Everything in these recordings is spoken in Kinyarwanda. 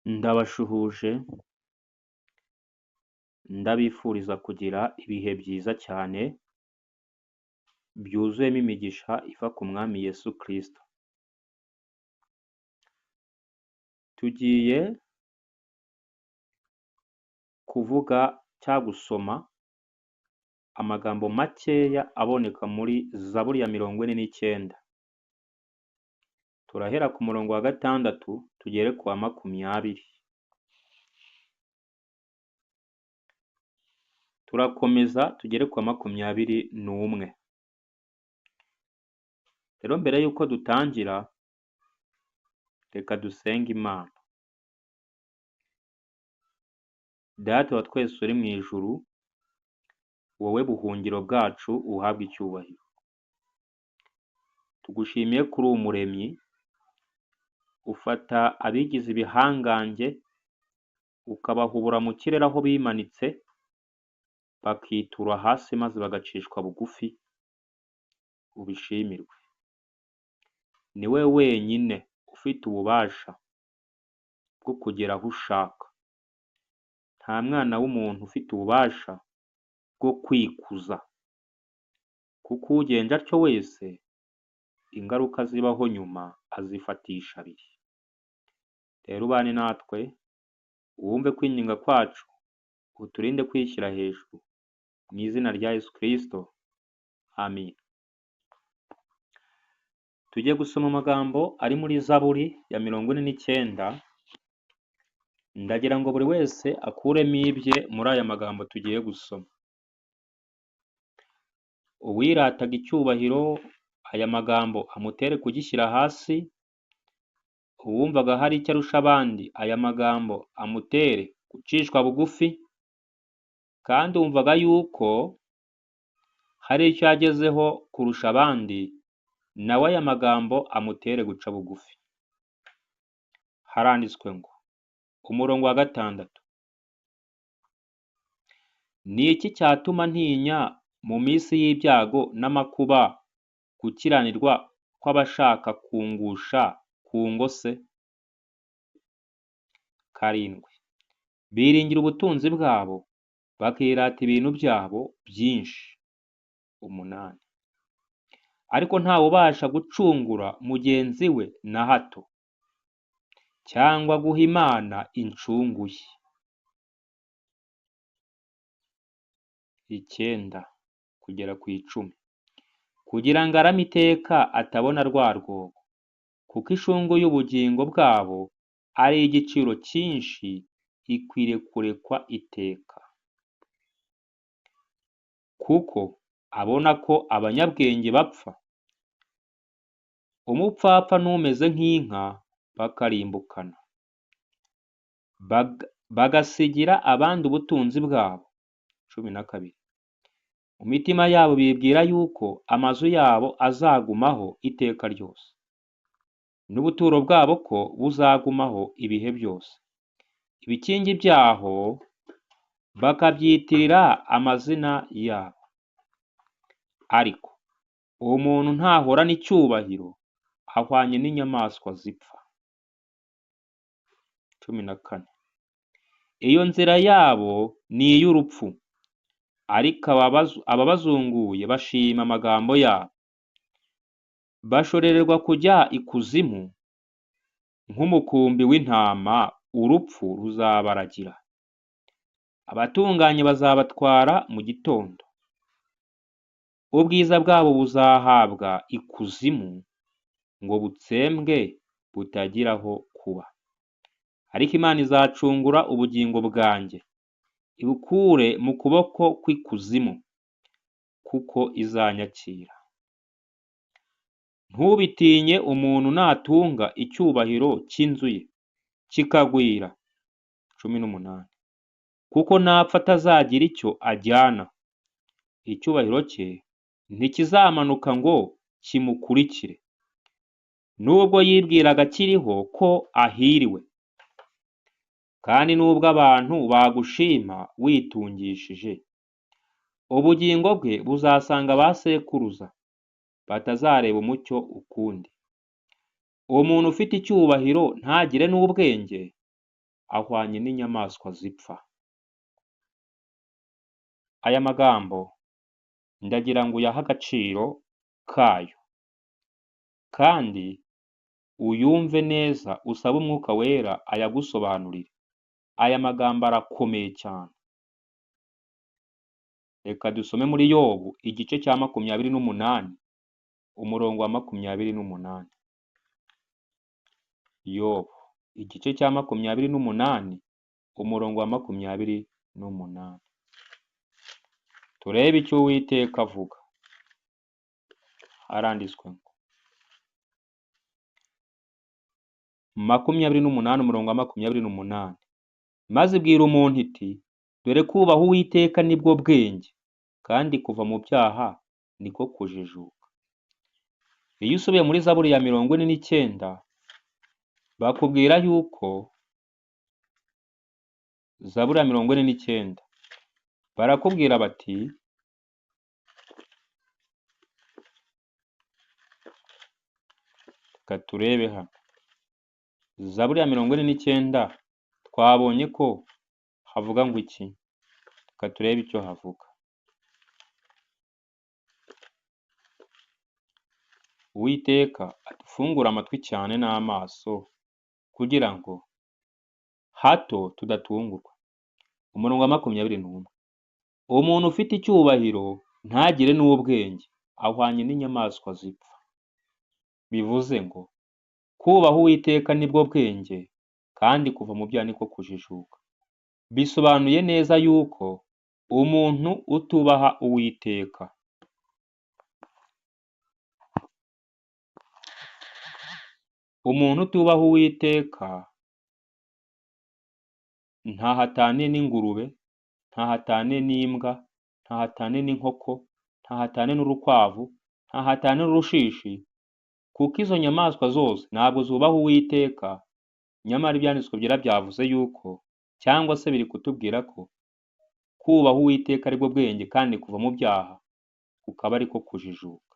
Ndabashuhuje, ndabifuriza kugira ibihe byiza cyane, byuzuyemo imigisha iva ku Mwami Yesu Kristo. Tugiye kuvuga cyangwa gusoma amagambo makeya aboneka muri Zaburi ya 49. Turahera ku murongo wa 6 tugere ku wa 20. Turakomeza tugere ku wa 21. Rero mbere y'uko dutangira, reka dusenge Imana. Data wa twese uri mu ijuru, wowe buhungiro bwacu uhabwa icyubahiro. Tugushimiye kuri uwo muremyi, ufata abigize ibihangange, ukabahubura mu kirere aho bimanitse, bakitura hasi maze bagacishwa bugufi, ubishimirwe. Ni we wenyine ufite ububasha bwo kugera aho ushaka. Nta mwana w'umuntu ufite ububasha bwo kwikuza, kuko ugenje atyo wese ingaruka zibaho nyuma azifatisha abiri. Rero ubane natwe, wumve kwinginga kwacu, uturinde kwishyira hejuru, mu izina rya Yesu Kristo, amin. Tugiye gusoma amagambo ari muri Zaburi ya 49. Ndagira ngo buri wese akuremo ibye muri aya magambo tugiye gusoma. Uwirataga icyubahiro, aya magambo amutere kugishyira hasi. Uwumvaga hari icyo arusha abandi, aya magambo amutere gucishwa bugufi. Kandi wumvaga yuko hari icyo yagezeho kurusha abandi, nawe aya magambo amutere guca bugufi. Haranditswe ngo, umurongo wa 6: ni iki cyatuma ntinya mu minsi y'ibyago n'amakuba, gukiranirwa kw'abashaka kungusha ku ngose? 7: biringira ubutunzi bwabo, bakirata ibintu byabo byinshi. 8: ariko ntawe ubasha gucungura mugenzi we na hato, cyangwa guha Imana incungu ye. 9 kugera ku 10: kugira ngo arame iteka atabona rwa rwobo, kuko ishungu y'ubugingo bwabo ari igiciro cyinshi, ikwiriye kurekwa iteka. Kuko abona ko abanyabwenge bapfa, umupfapfa n'umeze nk'inka bakarimbukana, bagasigira abandi ubutunzi bwabo. 12: mu mitima yabo bibwira yuko amazu yabo azagumaho iteka ryose, n'ubuturo bwabo ko buzagumaho ibihe byose. Ibikingi byaho bakabyitirira amazina yabo. Ariko uwo muntu ntahorana icyubahiro, ahwanye n'inyamaswa zipfa. 14: iyo nzira yabo ni iy'urupfu, ariko ababazunguye bashima amagambo yabo. Bashorererwa kujya ikuzimu, nk'umukumbi w'intama urupfu ruzabaragira. Abatunganye bazabatwara mu gitondo, ubwiza bwabo buzahabwa ikuzimu, ngo butsembwe butagira aho kuba. Ariko Imana izacungura ubugingo bwanjye, ibukure mu kuboko kw'ikuzimu, kuko izanyakira. Ntubitinye umuntu natunga icyubahiro cy'inzu ye kikagwira. 18: kuko napfa atazagira icyo ajyana, icyubahiro cye ntikizamanuka ngo kimukurikire, nubwo yibwiraga akiriho ko ahiriwe. Kandi nubwo abantu bagushima witungishije, ubugingo bwe buzasanga ba sekuruza, batazareba umucyo ukundi. Uwo muntu ufite icyubahiro ntagire n'ubwenge, ahwanye n'inyamaswa zipfa. Aya magambo ndagira ngo uyahe agaciro kayo, kandi uyumve neza, usabe Umwuka Wera ayagusobanurire. Aya magambo arakomeye cyane. Reka dusome muri Yobu igice cya 28 umurongo wa 28. Yobu igice cya 28 umurongo wa 28. Turebe icyo Uwiteka avuga. Haranditswe ngo 28 umurongo wa 28, maze ibwira umuntu iti dore kubaha Uwiteka nibwo bwenge, kandi kuva mu byaha niko kujijuka. Iyo usubiye muri Zaburi ya 49 bakubwira yuko Zaburi ya 49 barakubwira bati reka turebe hano. Zaburi ya 49 twabonye ko havuga ngo iki? Reka turebe icyo havuga. Uwiteka adufungura amatwi cyane n'amaso kugira ngo hato tudatungurwa. Umurongo wa 21, umuntu ufite icyubahiro ntagire n'ubwenge, ahwanye n'inyamaswa zipfa. Bivuze ngo kubaha Uwiteka nibwo bwenge, kandi kuva mu byaha niko kujijuka. Bisobanuye neza yuko umuntu utubaha Uwiteka ntahatane n'ingurube, ntahatane n'imbwa, ntahatane n'inkoko, ntahatane n'urukwavu, ntahatane n'urushishi, kuko izo nyamaswa zose ntabwo zubaha Uwiteka. Nyamara ibyanditswe byera byavuze yuko, cyangwa se biri kutubwira ko kubaha Uwiteka aribwo bwenge, kandi kuva mu byaha kukaba ariko kujijuka.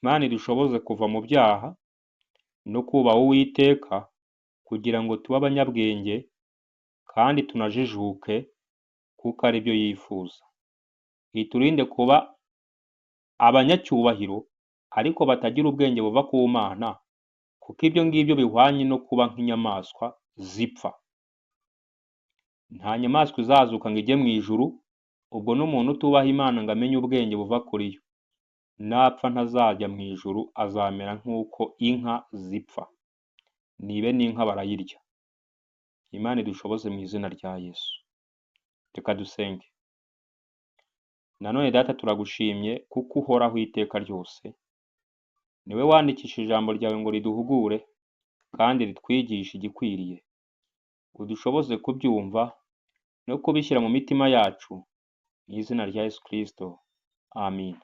Imana idushoboze kuva mu byaha no kubaha Uwiteka kugira ngo tube abanyabwenge kandi tunajijuke, kuko ari byo yifuza. Iturinde kuba abanyacyubahiro ariko batagira ubwenge buva ku Mana, kuko ibyo ngibyo bihwanye no kuba nk'inyamaswa zipfa. Nta nyamaswa izazuka ngo ijye mu ijuru, ubwo n'umuntu utubaha Imana ngo amenye ubwenge buva kuri yo, napfa ntazajya mu ijuru, azamera nk'uko inka zipfa. Nibe n'inka barayirya. Imana idushoboze mu izina rya Yesu. Reka dusenge. Nanone Data, turagushimye kuko uhoraho iteka ryose. Niwe wandikisha ijambo ryawe ngo riduhugure kandi ritwigishe igikwiriye. Udushoboze kubyumva no kubishyira mu mitima yacu, mu izina rya Yesu Kristo. Amin.